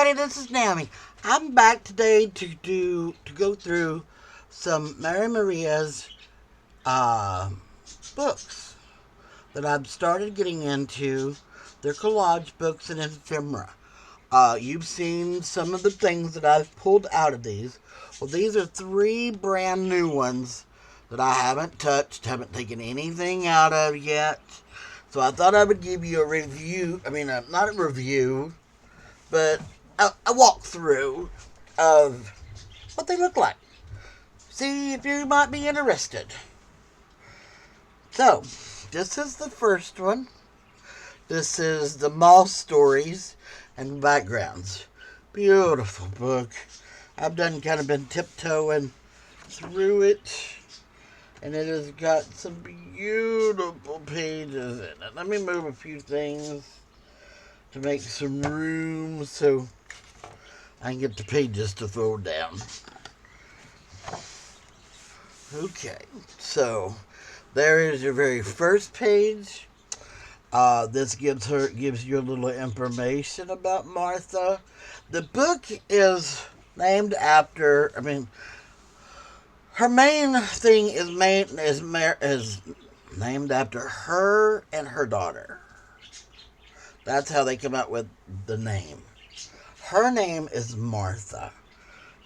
everybody, this is Naomi. I'm back today to go through some Mary Maria's uh, books that I've started getting into. They're collage books and ephemera. You've seen some of the things that I've pulled out of these. Well, these are 3 brand new ones that I haven't touched, haven't taken anything out of yet. So I thought I would give you a review. Not a review, but a walkthrough of what they look like. See if you might be interested. So, this is the first one. This is the Moss Stories and Backgrounds. Beautiful book. I've kind of been tiptoeing through it, and it has got some beautiful pages in it. Let me move a few things to make some room so I can get the pages to fold down. Okay, so there is your very first page. This gives you a little information about Martha. The book is named after. Her main thing is named after her and her daughter. That's how they come up with the name. Her name is Martha,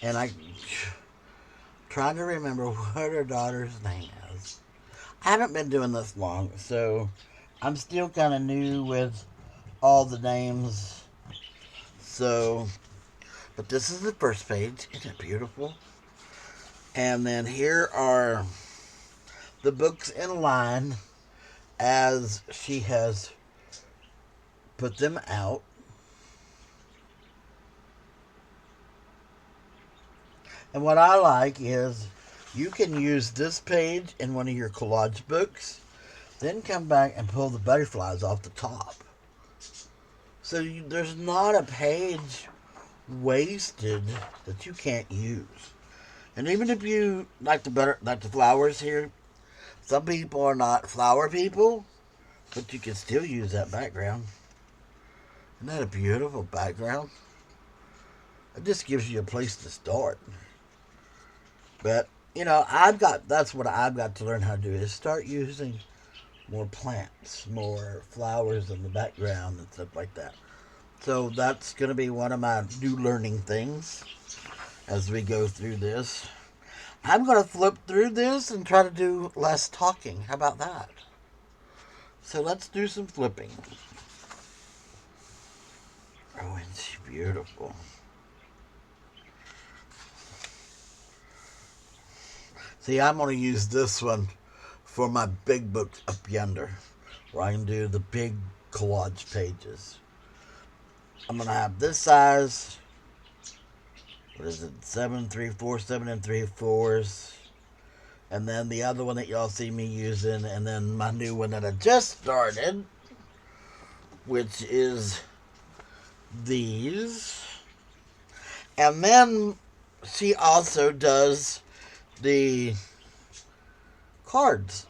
and I'm trying to remember what her daughter's name is. I haven't been doing this long, so I'm still kind of new with all the names. But this is the first page. Isn't it beautiful? And then here are the books in line as she has put them out. And what I like is you can use this page in one of your collage books, then come back and pull the butterflies off the top. So there's not a page wasted that you can't use. And even if you like the flowers here, some people are not flower people, but you can still use that background. Isn't that a beautiful background? It just gives you a place to start. But that's what I've got to learn how to do is start using more plants, more flowers in the background and stuff like that. So that's going to be one of my new learning things as we go through this. I'm going to flip through this and try to do less talking. How about that? So let's do some flipping. Oh, and she's beautiful. See, I'm going to use this one for my big book up yonder, where I can do the big collage pages. I'm going to have this size. What is it? 7 3/4, 7 3/4. And then the other one that y'all see me using, and then my new one that I just started, which is these. And then she also does the cards.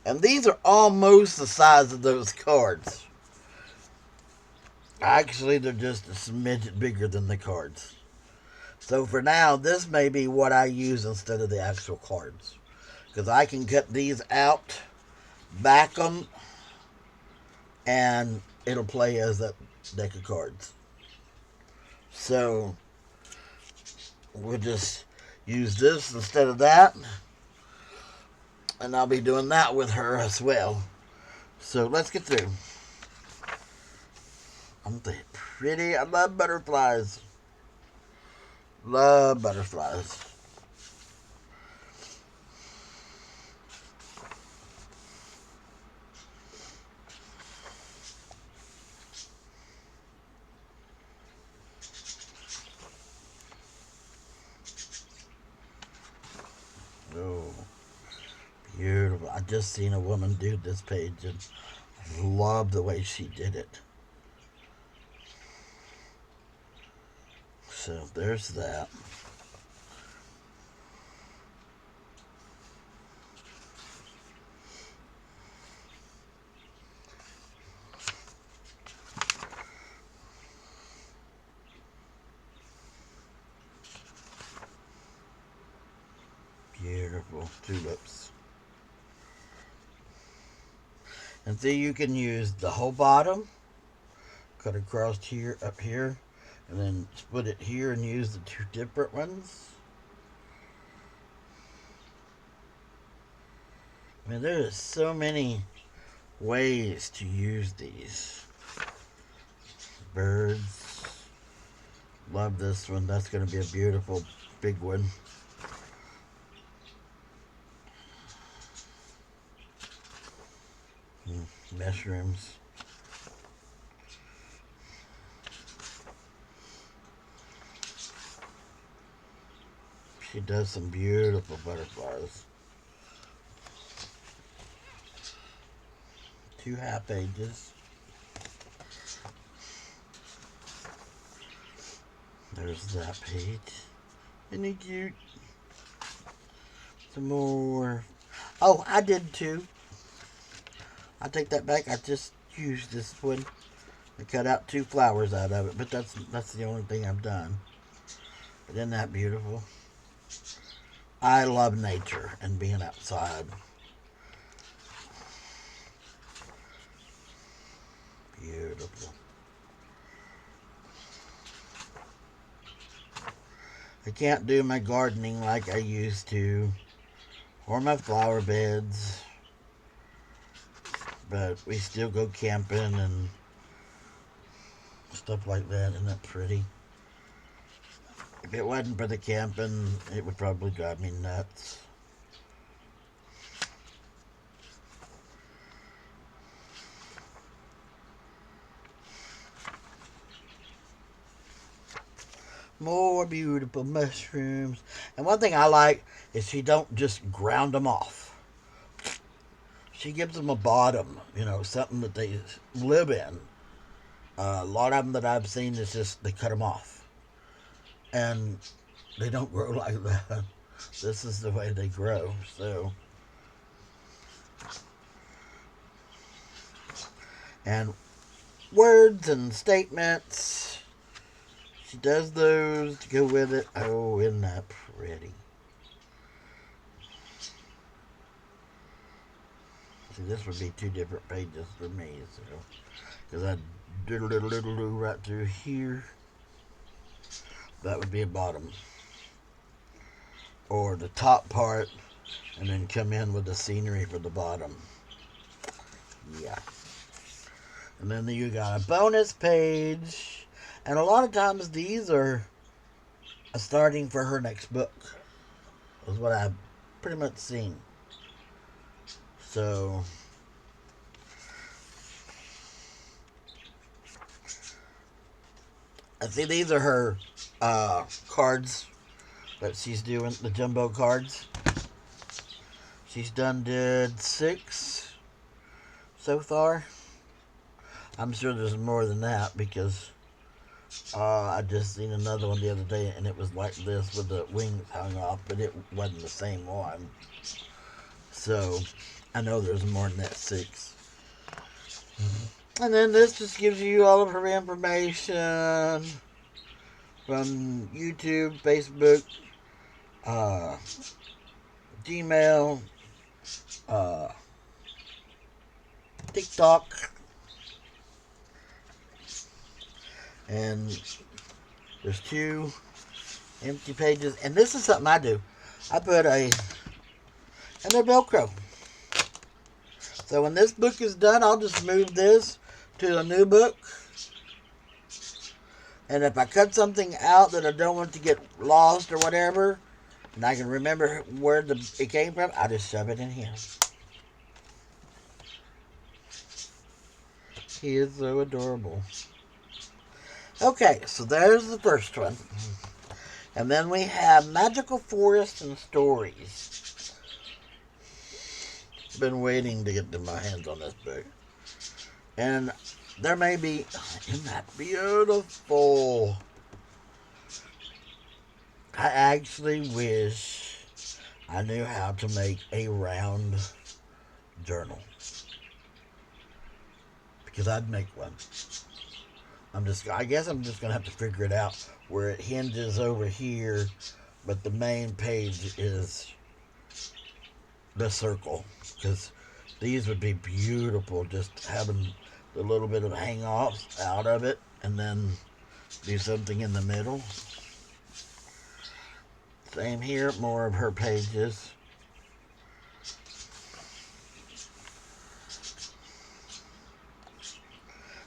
And these are almost the size of those cards. Actually, they're just a smidget bigger than the cards. So for now, this may be what I use instead of the actual cards. Because I can cut these out, back them, and it'll play as that deck of cards. So we'll just use this instead of that. And I'll be doing that with her as well. So let's get through. Aren't they pretty? I love butterflies. Love butterflies. Oh, beautiful. I just seen a woman do this page and I love the way she did it. So there's that. Beautiful tulips. And see, you can use the whole bottom, cut across here, up here, and then split it here and use the two different ones. I mean, there is so many ways to use these. Birds. Love this one. That's going to be a beautiful big one. Mushrooms. She does some beautiful butterflies. 2 half pages. There's that page. Isn't he cute? Some more. Oh, I did too. I take that back. I just used this one. I cut out 2 flowers out of it, but that's the only thing I've done. But isn't that beautiful? I love nature and being outside. Beautiful. I can't do my gardening like I used to, or my flower beds, but we still go camping and stuff like that. Isn't that pretty? If it wasn't for the camping, it would probably drive me nuts. More beautiful mushrooms. And one thing I like is she don't just ground them off. She gives them a bottom, something that they live in. A lot of them that I've seen is just they cut them off. And they don't grow like that. This is the way they grow. So, and words and statements. She does those to go with it. Oh, isn't that pretty? See, this would be 2 different pages for me, so because I did a little right through here. That would be a bottom, or the top part, and then come in with the scenery for the bottom. Yeah. And then you got a bonus page. And a lot of times these are starting for her next book. Is what I've pretty much seen. So, I see these are her cards that she's doing, the jumbo cards. She's did 6 so far. I'm sure there's more than that because I just seen another one the other day and it was like this with the wings hung off, but it wasn't the same one. So I know there's more than that 6. And then this just gives you all of her information from YouTube, Facebook, Gmail, TikTok. And there's 2 empty pages. And this is something I do. I put and they're Velcro. So when this book is done, I'll just move this to a new book. And if I cut something out that I don't want to get lost or whatever, and I can remember where it came from, I just shove it in here. He is so adorable. Okay, so there's the first one. And then we have Magical Forest and Stories. Been waiting to get my hands on this book. And there may be... Isn't that beautiful? I actually wish I knew how to make a round journal. Because I'd make one. I guess I'm just going to have to figure it out where it hinges over here, but the main page is the circle, because these would be beautiful just having a little bit of hang offs out of it and then do something in the middle. Same here, more of her pages.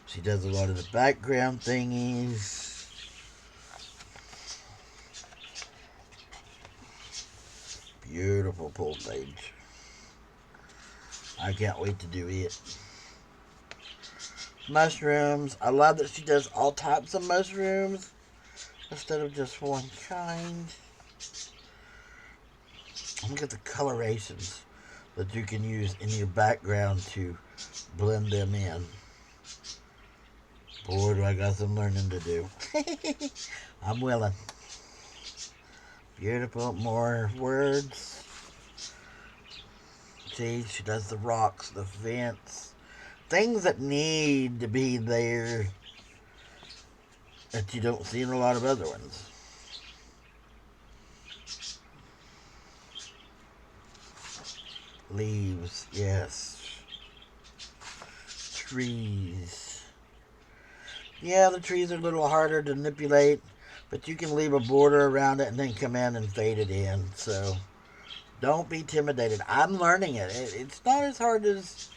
She does a lot of the background thingies. Beautiful pull page. I can't wait to do it. Mushrooms. I love that she does all types of mushrooms instead of just one kind. Look at the colorations that you can use in your background to blend them in. Boy, do I got some learning to do. I'm willing. Beautiful, more words. See, she does the rocks, the fence. Things that need to be there that you don't see in a lot of other ones. Leaves, yes. Trees. Yeah, the trees are a little harder to manipulate, but you can leave a border around it and then come in and fade it in. So don't be intimidated. I'm learning it. It's not as hard as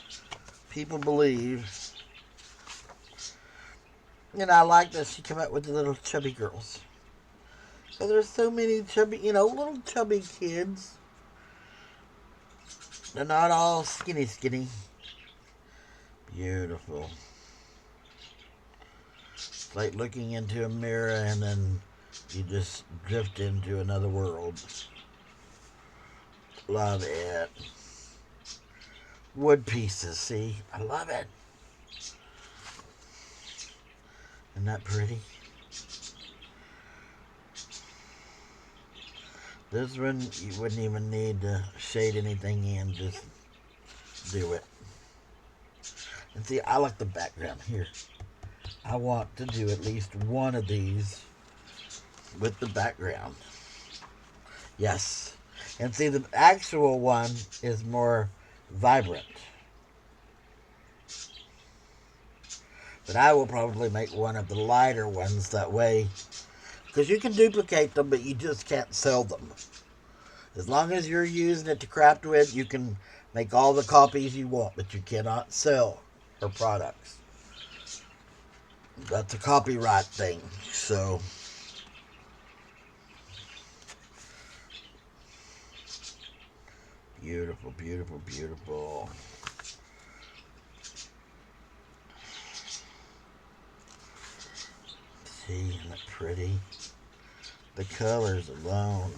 people believe. And I like that she came up with the little chubby girls. So there's so many chubby, little chubby kids. They're not all skinny. Beautiful. It's like looking into a mirror and then you just drift into another world. Love it. Wood pieces, see? I love it. Isn't that pretty? This one, you wouldn't even need to shade anything in. Just do it. And see, I like the background here. I want to do at least one of these with the background. Yes. And see, the actual one is more vibrant. But I will probably make one of the lighter ones that way. Because you can duplicate them, but you just can't sell them. As long as you're using it to craft with, you can make all the copies you want, but you cannot sell her products. That's a copyright thing. So beautiful, beautiful, beautiful. See, isn't that pretty? The colors alone.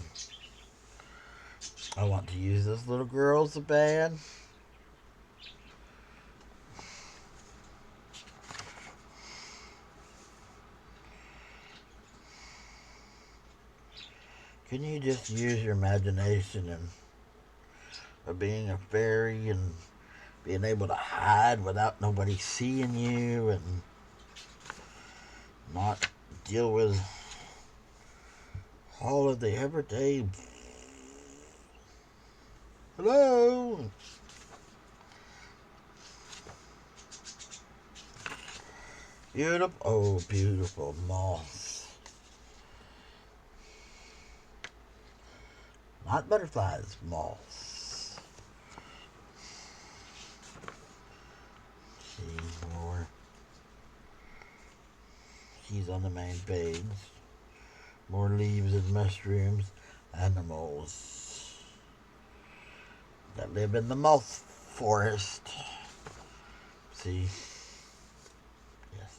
I want to use this little girl so bad. Can you just use your imagination and of being a fairy and being able to hide without nobody seeing you and not deal with all of the everyday. Hello. Beautiful. Oh, beautiful moths. Not butterflies, moths. See more. She's on the main page. More leaves and mushrooms. Animals that live in the moth forest. See? Yes.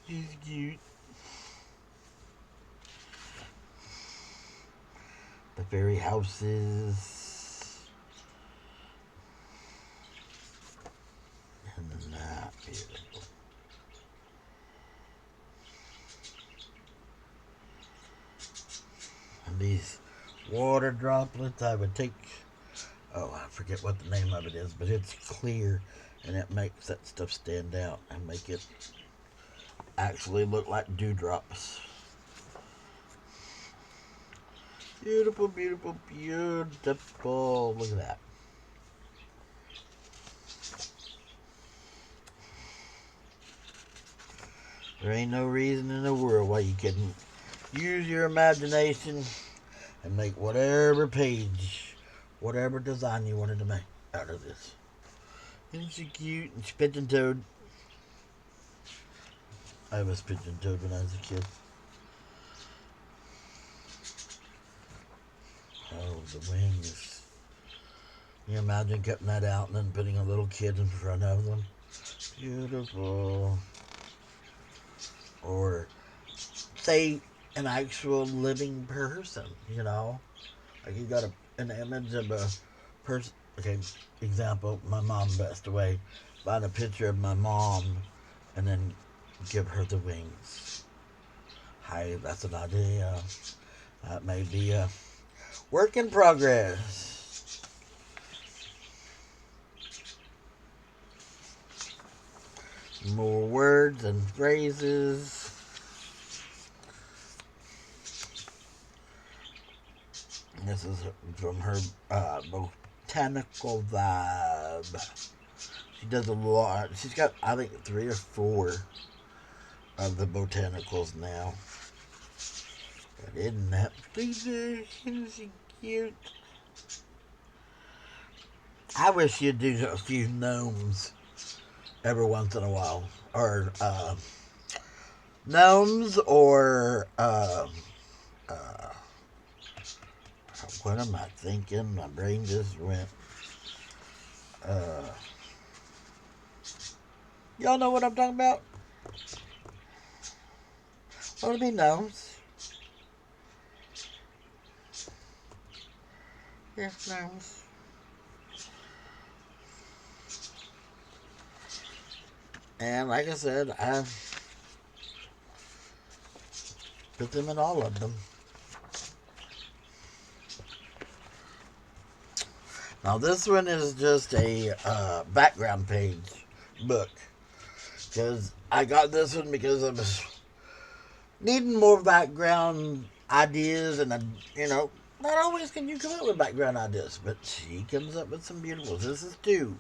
She's cute. The fairy houses. And that beautiful. And these water droplets, I would take, I forget what the name of it is, but it's clear and it makes that stuff stand out and make it actually look like dewdrops. Beautiful, beautiful, beautiful. Look at that. There ain't no reason in the world why you couldn't use your imagination and make whatever page, whatever design you wanted to make out of this. Isn't she cute? And she pigeon toed. I was pigeon toed when I was a kid. Oh, the wings. Can you imagine cutting that out and then putting a little kid in front of them? Beautiful. Or say an actual living person, you know? Like you got an image of a person. Okay, example, my mom passed away. Find a picture of my mom and then give her the wings. Hey, that's an idea. That may be a work in progress. More words and phrases. This is from her botanical vibe. She does a lot. She's got, I think, 3 or 4 of the botanicals now. But isn't that pretty? Isn't she cute? I wish you'd do a few gnomes every once in a while. Or, gnomes or, what am I thinking? My brain just went. Y'all know what I'm talking about? What would be gnomes? Yes, gnomes. And like I said, I put them in all of them. Now this one is just a background page book. Because I got this one because I was needing more background ideas, and not always can you come up with background ideas, but she comes up with some beautiful. This is 2,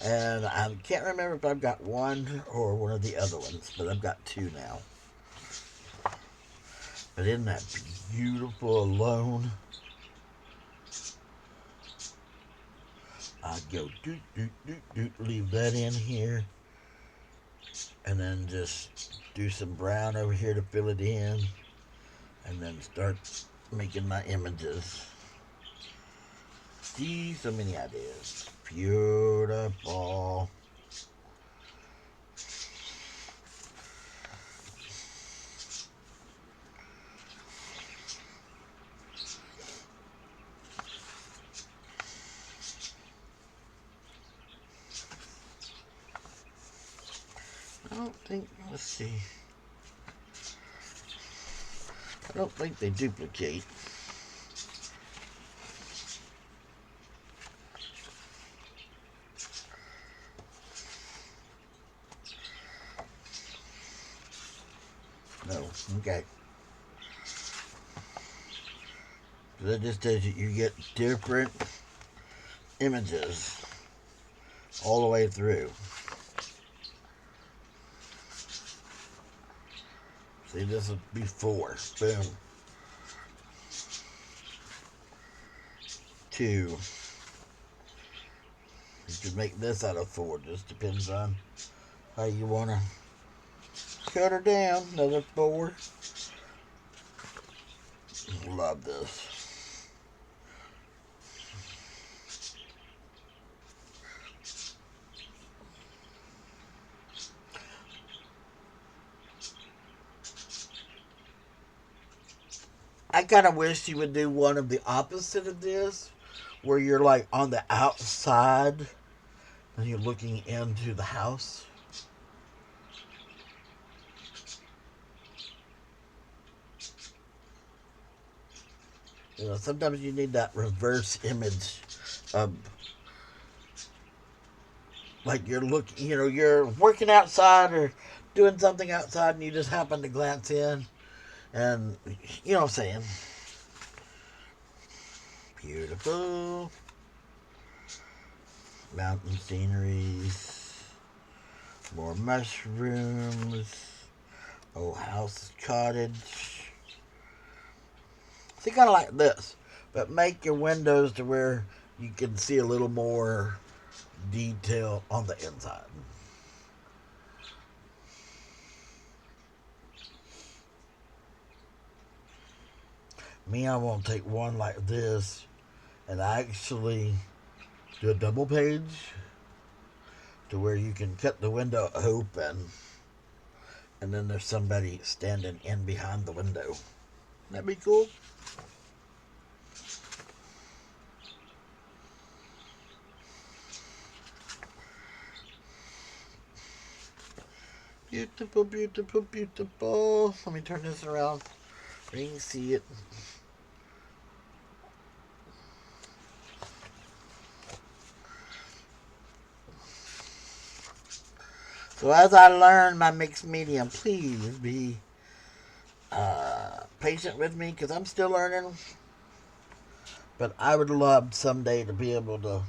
and I can't remember if I've got 1 or one of the other ones, but I've got 2 now. But isn't that beautiful alone? I'd go leave that in here, and then just do some brown over here to fill it in, and then start making my images. See, so many ideas. Beautiful. I don't think, let's see. I don't think they duplicate. No, okay. So that just tells you get different images all the way through. See, this would be 4. Boom. 2. You could make this out of 4. Just depends on how you want to cut her down. Another 4. Love this. I kind of wish you would do one of the opposite of this, where you're like on the outside and you're looking into the house. Sometimes you need that reverse image of, like you're working outside or doing something outside and you just happen to glance in, and you know what I'm saying. Beautiful. Mountain sceneries. More mushrooms. Old house cottage. See, kind of like this. But make your windows to where you can see a little more detail on the inside. Me, I want to take one like this and actually do a double page to where you can cut the window open and then there's somebody standing in behind the window. That'd be cool. Beautiful, beautiful, beautiful. Let me turn this around so you can see it. So as I learn my mixed medium, please be patient with me because I'm still learning. But I would love someday to be able to.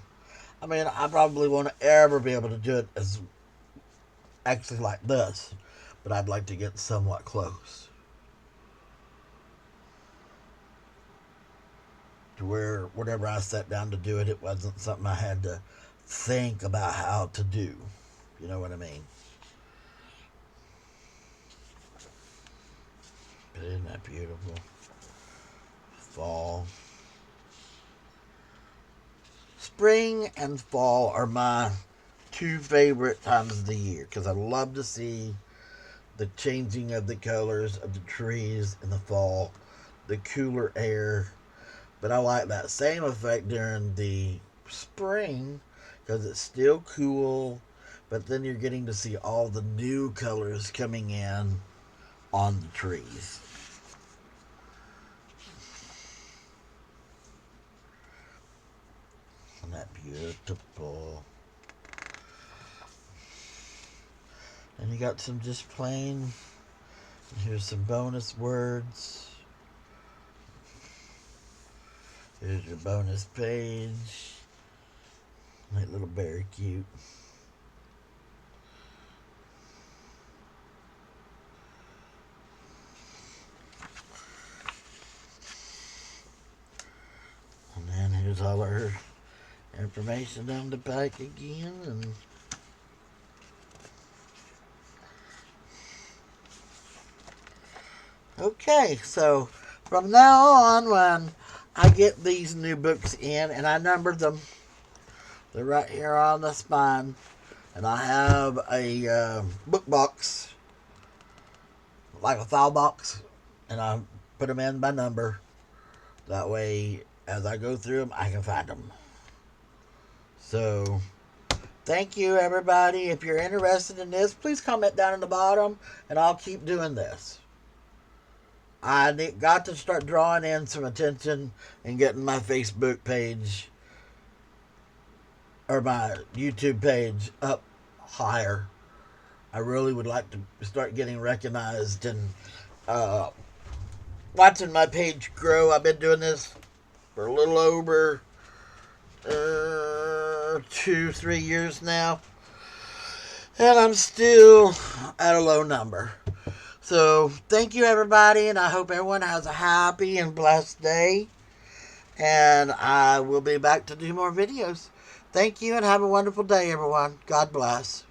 I mean, I probably won't ever be able to do it as actually like this, but I'd like to get somewhat close to where whenever I sat down to do it, it wasn't something I had to think about how to do. You know what I mean? But isn't that beautiful? Fall. Spring and fall are my two favorite times of the year because I love to see the changing of the colors of the trees in the fall, the cooler air. But I like that same effect during the spring because it's still cool, but then you're getting to see all the new colors coming in on the trees. Isn't that beautiful? And you got some just plain. Here's some bonus words. Here's your bonus page. That little bear cute. And then here's all her information on the back again. And okay, so from now on, when I get these new books in, and I numbered them, they're right here on the spine, and I have a book box, like a file box, and I put them in by number. That way, as I go through them, I can find them. So, thank you, everybody. If you're interested in this, please comment down in the bottom, and I'll keep doing this. I got to start drawing in some attention and getting my Facebook page or my YouTube page up higher. I really would like to start getting recognized and watching my page grow. I've been doing this for a little over 2-3 years now, and I'm still at a low number. So, thank you, everybody, and I hope everyone has a happy and blessed day. And I will be back to do more videos. Thank you, and have a wonderful day, everyone. God bless.